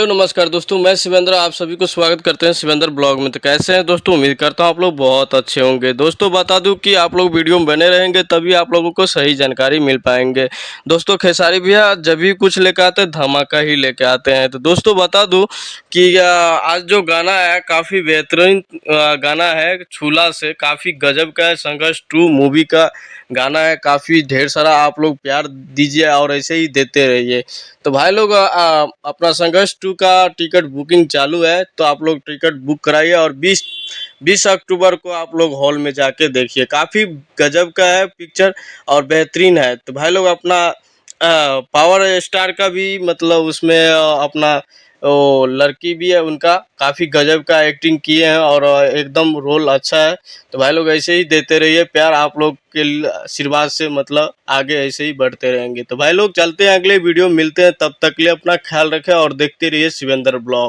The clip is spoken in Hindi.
नमस्कार दोस्तों, मैं शिवेंद्र आप सभी को स्वागत करते हैं शिवेंद्र ब्लॉग में। तो कैसे हैं दोस्तों? उम्मीद करता हूं आप लोग बहुत अच्छे होंगे। दोस्तों बता दूं कि आप लोग वीडियो में बने रहेंगे तभी आप लोगों को सही जानकारी मिल पाएंगे। दोस्तों खेसारी भैया जब भी कुछ लेकर आते हैं धमाका ही लेके आते हैं। तो दोस्तों बता दूं कि आज जो गाना है काफ़ी बेहतरीन गाना है, छूला से काफ़ी गजब का है। संघर्ष 2 मूवी का गाना है, काफ़ी ढेर सारा आप लोग प्यार दीजिए और ऐसे ही देते रहिए। तो भाई लोग अपना संघर्ष 2 का टिकट बुकिंग चालू है, तो आप लोग टिकट बुक कराइए और 20 अक्टूबर को आप लोग हॉल में जाके देखिए। काफ़ी गजब का है पिक्चर और बेहतरीन है। तो भाई लोग अपना पावर स्टार का भी मतलब उसमें अपना वो लड़की भी है, उनका काफ़ी गजब का एक्टिंग किए हैं और एकदम रोल अच्छा है। तो भाई लोग ऐसे ही देते रहिए प्यार, आप लोग के आशीर्वाद से मतलब आगे ऐसे ही बढ़ते रहेंगे। तो भाई लोग चलते हैं अगले वीडियो, मिलते हैं, तब तक के लिए अपना ख्याल रखें और देखते रहिए शिवेंद्र ब्लॉग।